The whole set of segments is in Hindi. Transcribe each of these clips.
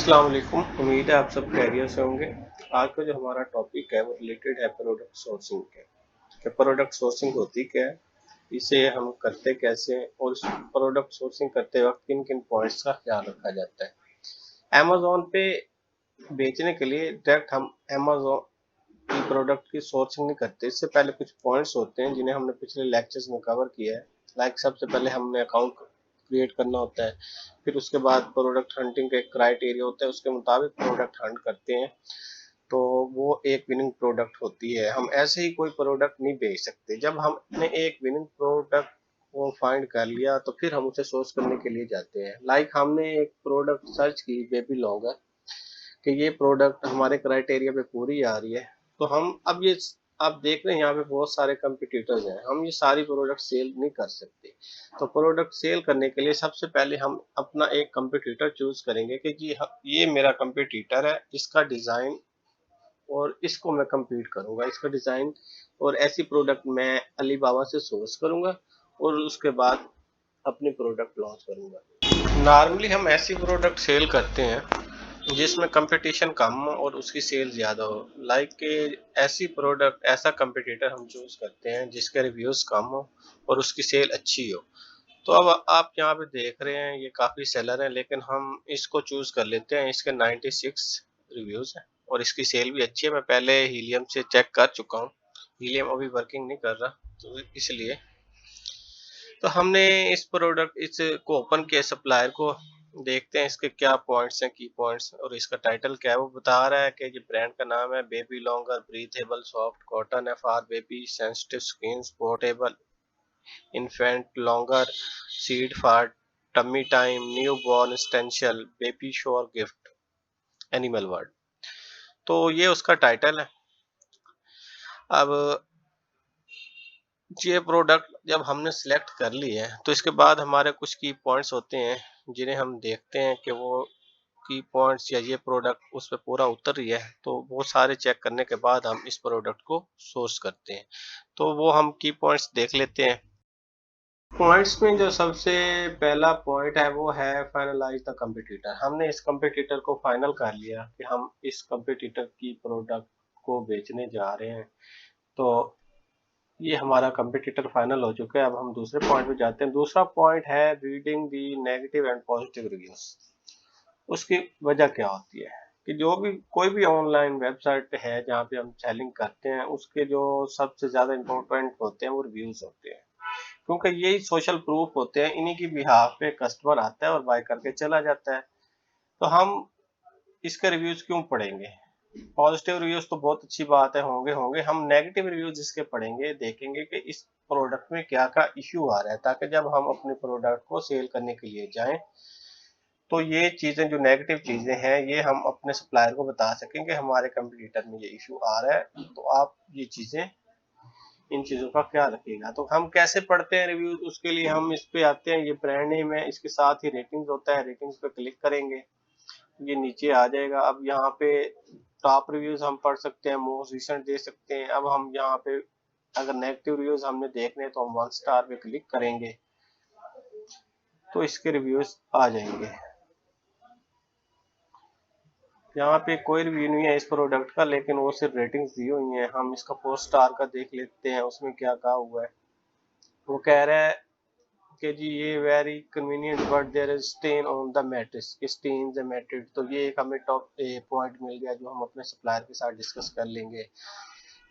अस्सलाम वालेकुम। उम्मीद है आप सब खैरियत से होंगे। आज का जो हमारा टॉपिक है वो रिलेटेड है प्रोडक्ट सोर्सिंग के। कि प्रोडक्ट सोर्सिंग होती क्या है, इसे हम करते कैसे हैं और इस प्रोडक्ट सोर्सिंग करते वक्त किन किन पॉइंट्स का ख्याल रखा जाता है। अमेजोन पे बेचने के लिए डायरेक्ट हम अमेजोन की प्रोडक्ट की सोर्सिंग नहीं करते। इससे पहले कुछ पॉइंट्स होते हैं जिन्हें हमने पिछले लेक्चर्स में कवर किया है। लाइक सबसे पहले हमने अकाउंट क्रिएट करना होता है, फिर उसके बाद प्रोडक्ट हंटिंग का एक क्राइटेरिया होता है, उसके मुताबिक प्रोडक्ट हंट करते हैं तो वो एक विनिंग प्रोडक्ट होती है। हम ऐसे ही कोई प्रोडक्ट नहीं बेच सकते। जब हमने एक विनिंग प्रोडक्ट को फाइंड कर लिया तो फिर हम उसे सोर्स करने के लिए जाते हैं। लाइक हमने एक प्रोडक्ट सर्च की बेबी लॉन्गर कि ये प्रोडक्ट हमारे क्राइटेरिया पे पूरी आ रही है, तो हम अब ये आप देख रहे हैं यहाँ पे बहुत सारे कंपटीटर्स हैं, हम ये सारी प्रोडक्ट सेल नहीं कर सकते। तो प्रोडक्ट सेल करने के लिए सबसे पहले हम अपना एक कंपटीटर चूज करेंगे कि जी ये मेरा कंपटीटर है, इसका डिजाइन और इसको मैं compete करूंगा, इसका डिजाइन और ऐसी प्रोडक्ट मैं अलीबाबा से सोर्स करूंगा और उसके बाद अपनी प्रोडक्ट लॉन्च करूंगा। नॉर्मली हम ऐसी प्रोडक्ट सेल करते हैं जिसमें कंपटीशन कम हो और उसकी सेल ज़्यादा हो। लाइक के ऐसी प्रोडक्ट ऐसा कंपटीटर हम चूज़ करते हैं जिसके रिव्यूज़ कम हो और उसकी सेल अच्छी हो। तो अब आप यहाँ पे देख रहे हैं ये काफ़ी सेलर है, लेकिन हम इसको चूज़ कर लेते हैं। इसके 96 रिव्यूज़ हैं और इसकी सेल भी अच्छी है। मैं पहले हीलियम से चेक कर चुका हूँ, हीलियम अभी वर्किंग नहीं कर रहा, तो इसलिए तो हमने इस प्रोडक्ट इसको ओपन किया, सप्लायर को देखते हैं इसके क्या पॉइंट्स हैं, की पॉइंट्स, और इसका टाइटल क्या है। वो बता रहा है कि ये ब्रांड का नाम है baby lounger breathable soft cotton है for baby sensitive skin, portable infant lounger seat for tummy time new born essential baby shower gift animal world. तो ये उसका टाइटल है। अब ये प्रोडक्ट जब हमने सिलेक्ट कर ली है तो इसके बाद हमारे कुछ की पॉइंट्स होते हैं जिन्हें हम देखते हैं कि वो की पॉइंट्स या ये प्रोडक्ट उस पर पूरा उतर रही है। तो वो सारे चेक करने के बाद हम इस प्रोडक्ट को सोर्स करते हैं। तो वो हम की पॉइंट्स देख लेते हैं। पॉइंट्स में जो सबसे पहला पॉइंट है वो है फाइनलाइज द कंपटीटर। हमने इस कंपटीटर को फाइनल कर लिया कि हम इस कंपटीटर की प्रोडक्ट को बेचने जा रहे हैं। तो ये हमारा कंपटीटर फाइनल हो चुका है। अब हम दूसरे पॉइंट पे जाते हैं। दूसरा पॉइंट है reading the negative and positive reviews. उसकी वजह क्या होती है कि जो भी कोई भी ऑनलाइन वेबसाइट है जहाँ पे हम सेलिंग करते हैं, उसके जो सबसे ज्यादा इम्पोर्टेंट होते हैं वो रिव्यूज होते हैं, क्योंकि यही सोशल प्रूफ होते हैं। इन्हीं की बिहाफ पे कस्टमर आता है और बाय करके चला जाता है। तो हम इसके रिव्यूज क्यों पढ़ेंगे? पॉजिटिव रिव्यूज तो बहुत अच्छी बात है, होंगे होंगे। हम नेगेटिव रिव्यूज इसके पढ़ेंगे, देखेंगे कि इस प्रोडक्ट में क्या क्या इश्यू आ रहा है, ताकि जब हम अपने प्रोडक्ट को सेल करने के लिए जाएं तो ये चीजें जो नेगेटिव चीजें हैं ये हम अपने सप्लायर को बता सकें कि हमारे कंपटीटर में ये इश्यू आ रहा है, तो आप ये चीजें इन चीजों का ख्याल रखिएगा। तो हम कैसे पढ़ते हैं रिव्यूज? उसके लिए हम इस पे आते हैं, ये ब्रांड नेम है, इसके साथ ही रेटिंग्स होता है, रेटिंग्स पे क्लिक करेंगे, ये नीचे आ जाएगा। अब यहाँ पे टॉप रिव्यूज हम पढ़ सकते हैं, मोस्ट रिसेंट दे सकते हैं। अब हम यहाँ पे अगर नेगेटिव रिव्यूज हमने देखने तो हम 1 स्टार पे क्लिक करेंगे तो इसके रिव्यूज आ जाएंगे। यहाँ पे कोई रिव्यू नहीं है इस प्रोडक्ट का, लेकिन वो सिर्फ रेटिंग्स दी हुई हैं। हम इसका 4 स्टार का देख लेते हैं, उसमें क्या कहा हुआ है। वो कह रहा है कि जी ये very convenient but there is stain on the matrix, stain the matrix. तो ये एक हमें टॉप पॉइंट मिल गया जो हम अपने सप्लायर के साथ डिस्कस कर लेंगे।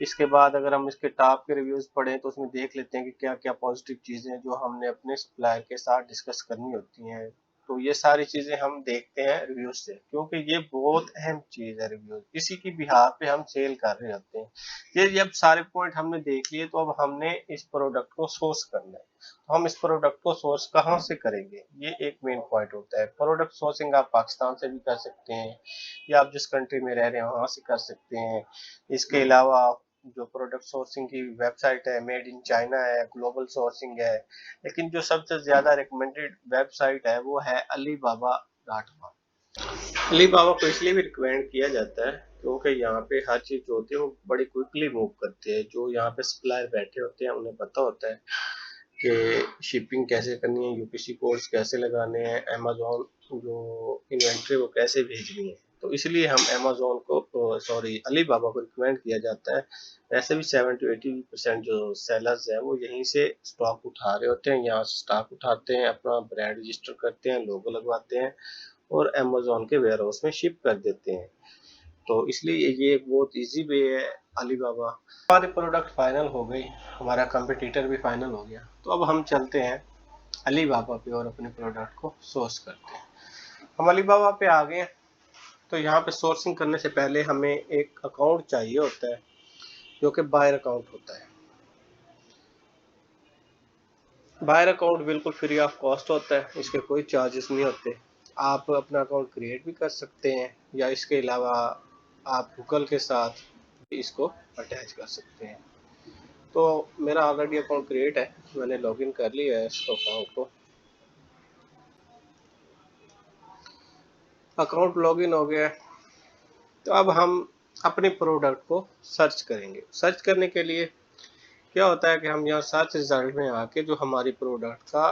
इसके बाद अगर हम इसके टॉप के रिव्यूज पढ़ें तो उसमें देख लेते हैं कि क्या क्या पॉजिटिव चीजें हैं जो हमने अपने सप्लायर के साथ डिस्कस करनी होती हैं। तो ये सारी चीजें हम देखते हैं रिव्यूज से, क्योंकि ये बहुत अहम चीज है। रिव्यूज इसी की बिहाफ पे हम सेल कर रहे होते हैं। ये जब सारे पॉइंट हमने देख लिए तो अब हमने इस प्रोडक्ट को सोर्स करना है। तो हम इस प्रोडक्ट को सोर्स कहाँ से करेंगे, ये एक मेन पॉइंट होता है। प्रोडक्ट सोर्सिंग आप पाकिस्तान से भी कर सकते हैं या आप जिस कंट्री में रह रहे हैं वहां से कर सकते हैं। इसके अलावा जो प्रोडक्ट सोर्सिंग की वेबसाइट है, मेड इन चाइना है, ग्लोबल सोर्सिंग है, लेकिन जो सबसे ज्यादा रिकमेंडेड वेबसाइट है वो है alibaba.com। अलीबाबा को इसलिए भी रिकमेंड किया जाता है क्योंकि यहाँ पे हर चीज जो होती है वो बड़ी क्विकली मूव करती है। जो यहाँ पे सप्लायर बैठे होते हैं उन्हें पता होता है कि शिपिंग कैसे करनी है, यूपीसी कोड्स कैसे लगाने हैं, अमेज़ॉन जो इन्वेंट्री वो कैसे भेजनी है। तो इसलिए हम अमेज़ॉन को अलीबाबा को रिकमेंड किया जाता है। वैसे भी 70 to 80% जो सेलर्स हैं वो यहीं से स्टॉक उठा रहे होते हैं, यहाँ से स्टॉक उठाते हैं, अपना ब्रांड रजिस्टर करते हैं, लोगो लगवाते हैं और अमेज़ॉन के वेयर हाउस में शिप कर देते हैं। तो इसलिए ये एक बहुत इजी वे है अलीबाबा। हमारे प्रोडक्ट फाइनल हो गई, हमारा कंपटीटर भी फाइनल हो गया। तो अब हम चलते हैं अलीबाबा पे और अपने प्रोडक्ट को सोर्स करते हैं। हम अलीबाबा पे आ गए। तो यहाँ पे सोर्सिंग करने से पहले हमें एक अकाउंट चाहिए होता है जो कि बायर अकाउंट होता है। बायर अकाउंट बिल्कुल फ्री ऑफ कॉस्ट होता है, इसके कोई चार्जेस नहीं होते। आप अपना अकाउंट क्रिएट भी कर सकते हैं या इसके अलावा आप गूगल के साथ इसको अटैच कर सकते हैं। तो मेरा ऑलरेडी अकाउंट क्रिएट है, मैंने लॉगिन कर लिया है इसको अकाउंट को। अकाउंट लॉगिन हो गया। तो अब हम अपने प्रोडक्ट को सर्च करेंगे। सर्च करने के लिए क्या होता है कि हम यहाँ सर्च रिजल्ट में आके जो हमारी प्रोडक्ट का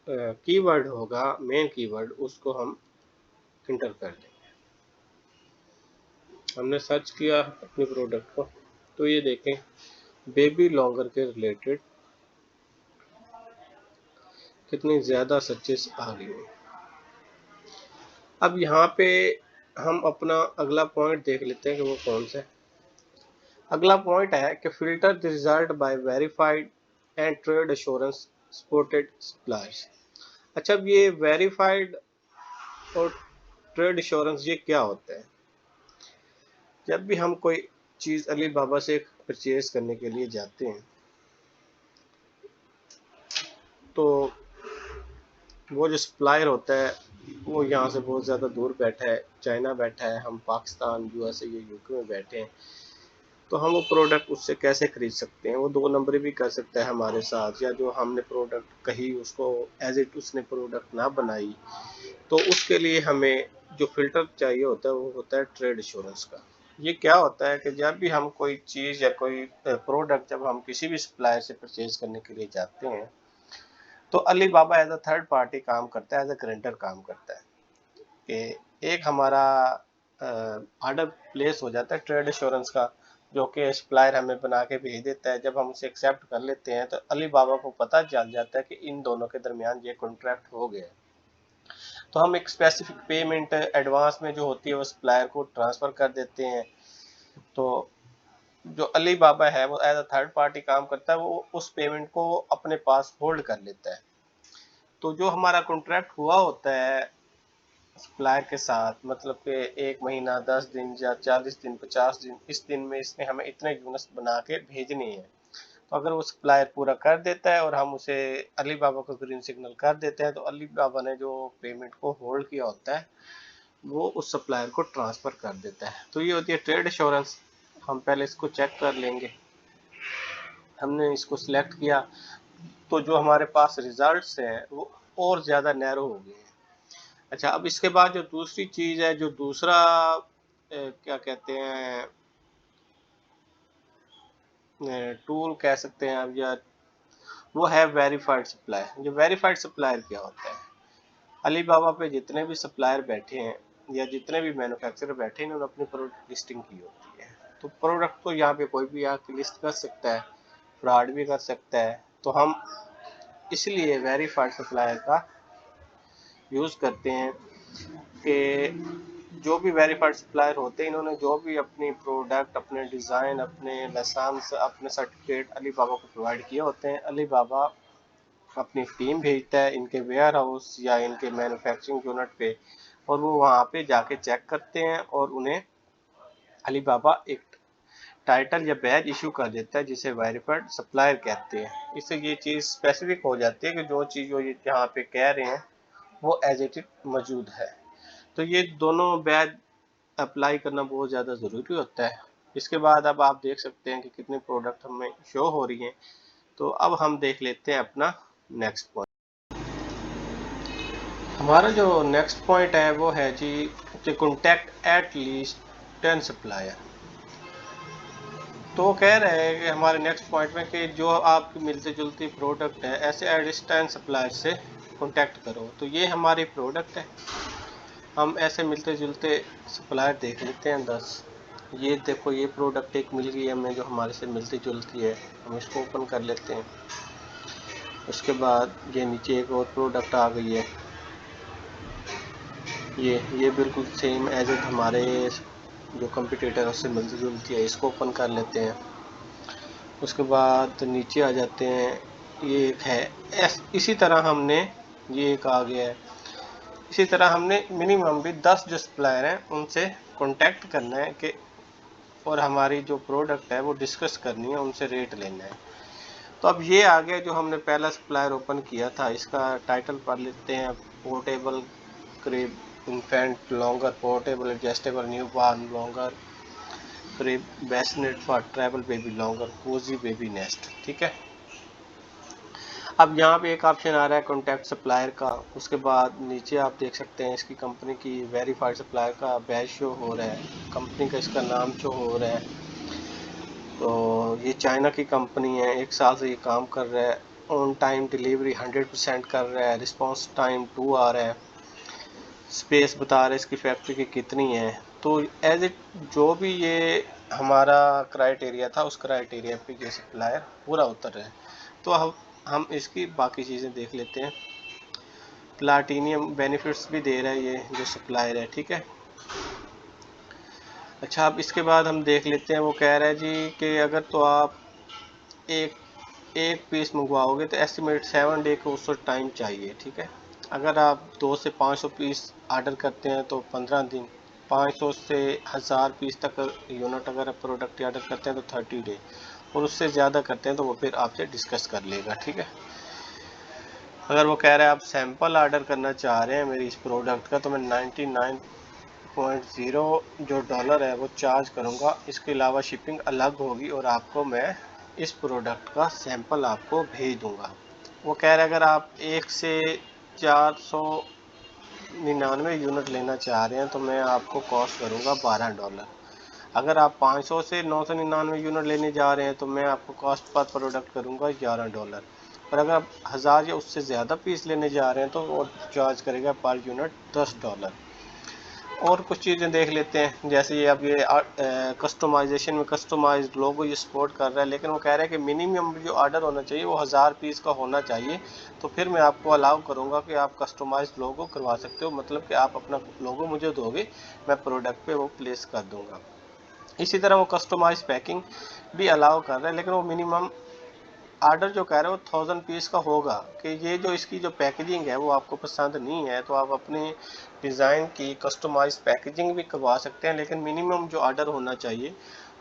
कीवर्ड होगा, मेन कीवर्ड, उसको हम इंटर कर देंगे। हमने सर्च किया अपने प्रोडक्ट को, तो ये देखें बेबी लॉन्गर के रिलेटेड कितनी ज़्यादा सर्चेस आ गई हैं। अब यहाँ पे हम अपना अगला पॉइंट देख लेते हैं कि वो कौन सा है। अगला पॉइंट है कि filter the result by verified and trade assurance supported suppliers. अच्छा, अब ये वेरीफाइड और ट्रेड एश्योरेंस ये क्या होता है? जब भी हम कोई चीज़ अलीबाबा से परचेज करने के लिए जाते हैं तो वो जो सप्लायर होता है वो यहाँ से बहुत ज़्यादा दूर बैठा है, चाइना बैठा है, हम पाकिस्तान, यूएसए या यूके में बैठे हैं। तो हम वो प्रोडक्ट उससे कैसे खरीद सकते हैं? वो 2 नंबरी भी कर सकता है हमारे साथ, या जो हमने प्रोडक्ट कही उसको एज इट उसने प्रोडक्ट ना बनाई, तो उसके लिए हमें जो फिल्टर चाहिए होता है वो होता है ट्रेड इंश्योरेंस का। ये क्या होता है कि जब भी हम कोई चीज़ या कोई प्रोडक्ट जब हम किसी भी सप्लायर से परचेज करने के लिए जाते हैं तो Alibaba as a third party काम करता है, एज अ ग्रेंटर काम करता है कि एक हमारा ऑर्डर प्लेस हो जाता है ट्रेड इंश्योरेंस का, जो कि सप्लायर हमें बना के भेज देता है। जब हम उसे एक्सेप्ट कर लेते हैं तो अलीबाबा को पता चल जाता है कि इन दोनों के दरमियान ये कॉन्ट्रैक्ट हो गया है। तो हम एक स्पेसिफिक पेमेंट एडवांस में जो होती है वो सप्लायर को ट्रांसफ़र कर देते हैं। तो जो अलीबाबा है वो एज अ थर्ड पार्टी काम करता है, वो उस पेमेंट को अपने पास होल्ड कर लेता है। तो जो हमारा कॉन्ट्रैक्ट हुआ होता है सप्लायर के साथ, मतलब कि 1 महीना, 10 दिन या 40 दिन, 50 दिन, इस दिन में इसने हमें इतने यूनिट्स बना के भेजनी है। तो अगर वो सप्लायर पूरा कर देता है और हम उसे अलीबाबा को ग्रीन सिग्नल कर देते हैं तो अलीबाबा ने जो पेमेंट को होल्ड किया होता है वो उस सप्लायर को ट्रांसफ़र कर देता है। तो ये होती है ट्रेड एश्योरेंस। हम पहले इसको चेक कर लेंगे। हमने इसको सिलेक्ट किया तो जो हमारे पास रिजल्ट्स हैं वो और ज़्यादा नैरो हो गए हैं। अच्छा, अब इसके बाद जो दूसरी चीज़ है, जो दूसरा क्या कहते हैं, टूल कह सकते हैं आप, या वो है वेरीफाइड सप्लायर। जो वेरीफाइड सप्लायर क्या होता है? अलीबाबा पे जितने भी सप्लायर बैठे हैं या जितने भी मैन्युफैक्चरर बैठे हैं उन्होंने अपनी प्रोडक्ट लिस्टिंग की होती है। तो प्रोडक्ट को यहाँ पे कोई भी आके लिस्ट कर सकता है, फ्रॉड भी कर सकता है। तो हम इसलिए वेरीफाइड सप्लायर का यूज़ करते हैं कि जो भी वेरीफाइड सप्लायर होते हैं इन्होंने जो भी अपनी प्रोडक्ट, अपने डिज़ाइन, अपने लाइसेंस, अपने सर्टिफिकेट अलीबाबा को प्रोवाइड किए होते हैं। अलीबाबा अपनी टीम भेजता है इनके वेयर हाउस या इनके मैन्युफैक्चरिंग यूनिट पे, और वो वहाँ पे जाके चेक करते हैं और उन्हें अलीबाबा एक टाइटल या बैज इशू कर देता है जिसे वेरीफाइड सप्लायर कहते हैं। इससे ये चीज़ स्पेसिफिक हो जाती है कि जो चीज़ वो यहाँ पे कह रहे हैं वो एज इट इज मौजूद है। तो ये दोनों बैज अप्लाई करना बहुत ज़्यादा ज़रूरी होता है। इसके बाद अब आप देख सकते हैं कि कितने प्रोडक्ट हमें शो हो रही हैं। तो अब हम देख लेते हैं अपना नेक्स्ट पॉइंट। हमारा जो नेक्स्ट पॉइंट है वो है जी कॉन्टैक्ट एट लीस्ट 10 सप्लायर। तो वो कह रहे हैं कि हमारे नेक्स्ट पॉइंट में कि जो आपकी मिलती जुलती प्रोडक्ट है ऐसे डिस्टेंस सप्लायर से कांटेक्ट करो। तो ये हमारी प्रोडक्ट है, हम ऐसे मिलते जुलते सप्लायर देख लेते हैं 10। ये देखो ये प्रोडक्ट एक मिल गई हमें जो हमारे से मिलती जुलती है, हम इसको ओपन कर लेते हैं। उसके बाद ये नीचे एक और प्रोडक्ट आ गई है, ये बिल्कुल सेम एज इट हमारे जो कंपटीटर उससे मिलती जुलती है, इसको ओपन कर लेते हैं। उसके बाद नीचे आ जाते हैं, ये एक है इसी तरह हमने ये एक आ गया है। इसी तरह हमने मिनिमम भी 10 जो सप्लायर हैं उनसे कांटेक्ट करना है कि और हमारी जो प्रोडक्ट है वो डिस्कस करनी है, उनसे रेट लेना है। तो अब ये आ गया जो हमने पहला सप्लायर ओपन किया था, इसका टाइटल पढ़ लेते हैं, portable crib infant lounger, portable adjustable new born lounger crib, bassinet for travel baby lounger, cosy baby nest. ठीक है, अब यहाँ पे एक ऑप्शन आ रहा है कॉन्टैक्ट सप्लायर का। उसके बाद नीचे आप देख सकते हैं इसकी कंपनी की वेरीफाइड सप्लायर का बैच शो हो रहा है, कंपनी का इसका नाम शो हो रहा है। तो ये चाइना की कंपनी है, 1 साल से ये काम कर रहा है, ऑन टाइम डिलीवरी 100% कर रहा है, रिस्पॉन्स टाइम 2 आ रहा है, स्पेस बता रहा है इसकी फैक्ट्री की कितनी है। तो एज इट जो भी ये हमारा क्राइटेरिया था उस क्राइटेरिया पे ये सप्लायर पूरा उतर रहा है। तो हम इसकी बाकी चीज़ें देख लेते हैं। प्लाटीनियम बेनिफिट्स भी दे रहा है ये जो सप्लायर है। ठीक है, अच्छा अब इसके बाद हम देख लेते हैं, वो कह रहा है जी कि अगर तो आप एक पीस मंगवाओगे तो एस्टिमेट 7 डे को उसको टाइम चाहिए। ठीक है, अगर आप 200 से 500 पीस ऑर्डर करते हैं तो 15 दिन, 500 से 1000 पीस तक यूनिट अगर आप प्रोडक्ट ऑर्डर करते हैं तो 30 डे, और उससे ज़्यादा करते हैं तो वो फिर आपसे डिस्कस कर लेगा। ठीक है, अगर वो कह रहा है आप सैंपल ऑर्डर करना चाह रहे हैं मेरी इस प्रोडक्ट का, तो मैं 99.0 जो डॉलर है वो चार्ज करूँगा, इसके अलावा शिपिंग अलग होगी और आपको मैं इस प्रोडक्ट का सैंपल आपको भेज दूँगा। वो कह रहे हैं अगर आप 1 से 499 यूनिट लेना चाह रहे हैं तो मैं आपको कॉस्ट करूँगा $12। अगर आप 500 से 999 यूनिट लेने जा रहे हैं तो मैं आपको कॉस्ट पर प्रोडक्ट करूँगा $11। और अगर आप 1000 या उससे ज़्यादा पीस लेने जा रहे हैं तो वो चार्ज करेगा पर यूनिट $10। और कुछ चीज़ें देख लेते हैं, जैसे ये अब ये कस्टमाइजेशन में कस्टमाइज्ड लोगो ये सपोर्ट कर रहा है, लेकिन वो कह रहा है कि मिनिमम जो ऑर्डर होना चाहिए वो 1000 पीस का होना चाहिए। तो फिर मैं आपको अलाउ करूंगा कि आप कस्टमाइज्ड लोगो करवा सकते हो, मतलब कि आप अपना लोगो मुझे दोगे, मैं प्रोडक्ट पे वो प्लेस कर दूंगा। इसी तरह वो कस्टमाइज पैकिंग भी अलाउ कर रहा है, लेकिन वो मिनिमम ऑर्डर जो कह रहे हो 1000 पीस का होगा। कि ये जो इसकी जो पैकेजिंग है वो आपको पसंद नहीं है तो आप अपने डिज़ाइन की कस्टमाइज पैकेजिंग भी करवा सकते हैं, लेकिन मिनिमम जो ऑर्डर होना चाहिए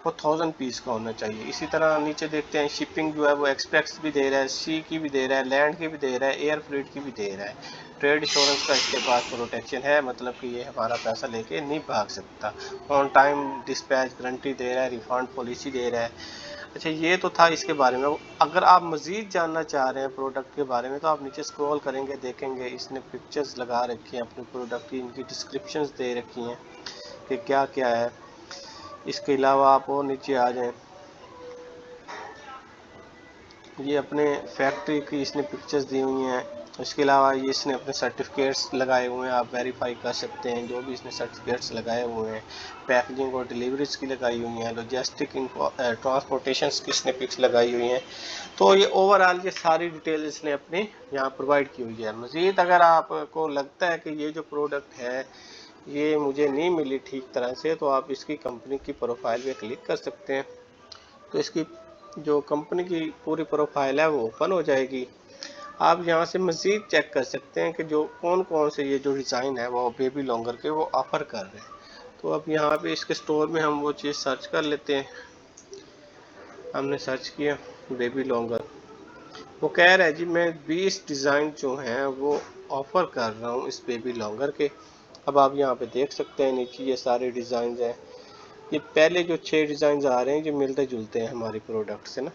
वो 1000 पीस का होना चाहिए। इसी तरह नीचे देखते हैं शिपिंग जो है वो एक्सप्रेस भी दे रहा है, सी की भी दे रहा है, लैंड की भी दे रहा है, एयर फ्लीट की भी दे रहा है। ट्रेड इंश्योरेंस का इसके पास प्रोटेक्शन है, मतलब कि ये हमारा पैसा लेके नहीं भाग सकता। ऑन टाइम डिस्पैच गारंटी दे रहा है, रिफंड पॉलिसी दे रहा है। अच्छा ये तो था इसके बारे में। अगर आप मज़ीद जानना चाह रहे हैं प्रोडक्ट के बारे में तो आप नीचे स्क्रॉल करेंगे, देखेंगे इसने पिक्चर्स लगा रखी हैं अपने प्रोडक्ट की, इनकी डिस्क्रिप्शंस दे रखी हैं कि क्या क्या है। इसके अलावा आप और नीचे आ जाएं, ये अपने फैक्ट्री की इसने पिक्चर्स दी हुई हैं। इसके अलावा ये इसने अपने सर्टिफिकेट्स लगाए हुए हैं, आप वेरीफाई कर सकते हैं जो भी इसने सर्टिफिकेट्स लगाए हुए हैं। पैकेजिंग और डिलीवरीज की लगाई हुई हैं, लॉजिस्टिक ट्रांसपोर्टेशंस की इसने पिक्स लगाई हुई हैं। तो ये ओवरऑल ये सारी डिटेल इसने अपने यहाँ प्रोवाइड की हुई है। मज़ीद अगर आपको लगता है कि ये जो प्रोडक्ट है ये मुझे नहीं मिली ठीक तरह से, तो आप इसकी कंपनी की प्रोफाइल पे क्लिक कर सकते हैं। तो इसकी जो कंपनी की पूरी प्रोफाइल है वो ओपन हो जाएगी। आप यहाँ से मज़ीद चेक कर सकते हैं कि जो कौन कौन से ये जो डिज़ाइन है वो बेबी लॉन्गर के वो ऑफ़र कर रहे हैं। तो अब यहाँ पे इसके स्टोर में हम वो चीज़ सर्च कर लेते हैं। हमने सर्च किया बेबी लॉन्गर, वो कह रहा है जी मैं 20 डिज़ाइन जो हैं वो ऑफ़र कर रहा हूँ इस बेबी लॉन्गर के। अब आप यहाँ पे देख सकते हैं नीचे ये सारे डिज़ाइन हैं। ये पहले जो 6 डिज़ाइन आ रहे हैं जो मिलते जुलते हैं हमारे प्रोडक्ट से ना,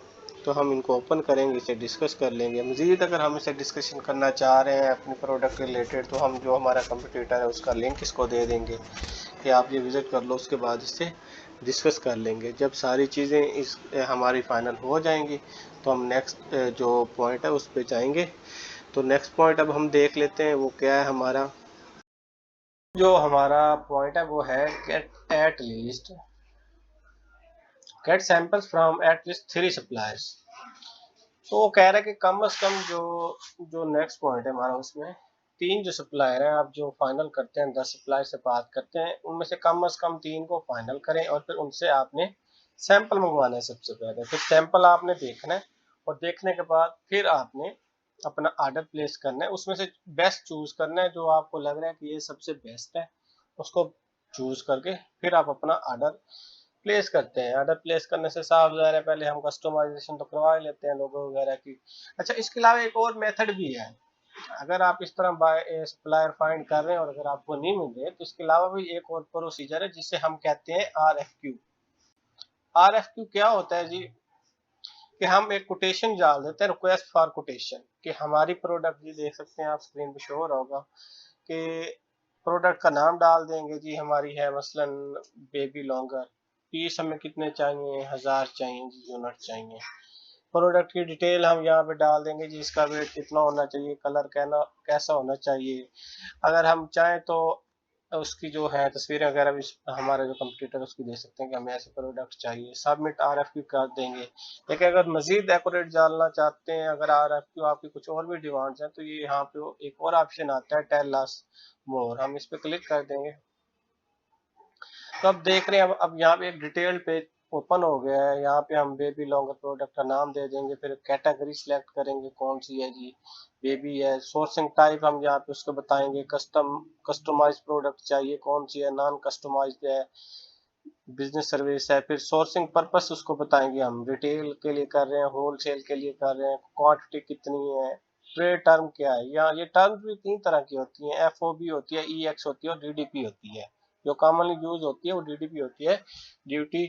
तो हम इनको ओपन करेंगे, इसे डिस्कस कर लेंगे। मज़ीद अगर हम इसे डिस्कशन करना चाह रहे हैं अपने प्रोडक्ट रिलेटेड तो हम जो हमारा कंपटीटर है उसका लिंक इसको दे देंगे कि आप ये विज़िट कर लो, उसके बाद इससे डिस्कस कर लेंगे। जब सारी चीज़ें इस हमारी फाइनल हो जाएंगी तो हम नेक्स्ट जो पॉइंट है उस पे जाएंगे। तो नेक्स्ट पॉइंट अब हम देख लेते हैं, वो क्या है हमारा। जो हमारा पॉइंट है वो है get samples from at least 3 suppliers. तो वो कह रहा है कि कम से कम जो जो नेक्स्ट पॉइंट है हमारा, उसमें 3 जो सप्लायर हैं, आप जो फाइनल करते हैं 10 सप्लायर से बात करते हैं, उनमें से कम 3 को फाइनल करें और फिर उनसे आपने सैंपल मंगवाना है। सबसे पहले फिर सैंपल आपने देखना है और देखने के बाद फिर आपने अपना ऑर्डर प्लेस करना है। उसमें से बेस्ट चूज करना है, जो आपको लग रहा है कि ये सबसे बेस्ट है, उसको चूज करके फिर आप अपना ऑर्डर प्लेस करते हैं। ऑर्डर प्लेस करने से साफ ज़ाहिर है पहले हम कस्टमाइजेशन तो करवा ही लेते हैं लोगो वगैरह की। अच्छा, इसके अलावा एक और मेथड भी है। अगर आप इस तरह बाय सप्लायर फाइंड कर रहे हैं और अगर आपको नहीं मिल रहे, तो इसके अलावा भी एक और प्रोसीजर है जिसे हम कहते हैं RFQ। RFQ क्या होता है जी, कि हम एक कोटेशन डाल देते हैं, रिक्वेस्ट फॉर कोटेशन, कि हमारी प्रोडक्ट, जी देख सकते हैं आप स्क्रीन पे शो हो रहा होगा, कि प्रोडक्ट का नाम डाल देंगे जी, हमारी है मसलन बेबी लॉन्गर, पीस हमें कितने चाहिए, 1000 चाहिए जी, यूनिट चाहिए। प्रोडक्ट की डिटेल हम यहाँ पे डाल देंगे जी, इसका वेट कितना होना चाहिए, कलर कहना कैसा होना चाहिए। अगर हम चाहें तो उसकी जो है तस्वीरें वगैरह भी हमारे जो कंप्यूटर उसकी दे सकते हैं कि हमें ऐसे प्रोडक्ट चाहिए। सबमिट RFQ कर देंगे। लेकिन अगर मजीद एक्यूरेट जानना चाहते हैं, अगर RFQ आपकी कुछ और भी डिमांड्स हैं, तो ये यहाँ पे एक और ऑप्शन आता है, टेल अस मोर, हम इस पे क्लिक कर देंगे। तो अब देख रहे हैं, अब यहाँ पे एक डिटेल पेज ओपन हो गया है। यहाँ पे हम बेबी लॉन्गर प्रोडक्ट का नाम दे देंगे, फिर कैटेगरी सिलेक्ट करेंगे कौन सी है जी, बेबी है। सोर्सिंग टाइप हम यहाँ पे उसको बताएंगे, कस्टमाइज प्रोडक्ट चाहिए कौन सी है, नॉन कस्टमाइज्ड है, बिजनेस सर्विस है। फिर सोर्सिंग पर्पस उसको बताएंगे, हम रिटेल के लिए कर रहे हैं, होलसेल के लिए कर रहे हैं, क्वांटिटी कितनी है, ट्रेड टर्म क्या है। यहाँ ये टर्म्स भी 3 तरह की होती हैं, FOB होती है, EX होती है और DDP होती है। जो कॉमनली यूज होती है वो DDP होती है, ड्यूटी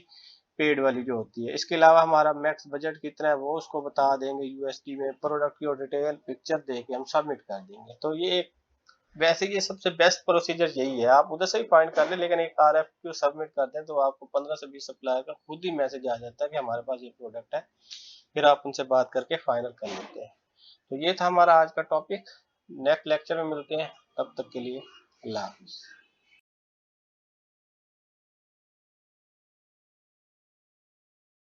पेड वाली जो होती है। इसके अलावा हमारा मैक्स बजट कितना है वो उसको बता देंगे USD में। प्रोडक्ट की और डिटेल पिक्चर दे के हम सबमिट कर देंगे। तो ये एक, वैसे ये सबसे बेस्ट प्रोसीजर यही है, आप उधर से भी फाइंड कर लें, लेकिन एक RFQ सबमिट करते हैं तो आपको 15 से 20 सप्लायर का खुद ही मैसेज आ जाता है कि हमारे पास ये प्रोडक्ट है। फिर आप उनसे बात करके फाइनल कर लेते हैं। तो ये था हमारा आज का टॉपिक। नेक्स्ट लेक्चर में मिलते हैं, तब तक के लिए अल्लाह हाफिज़।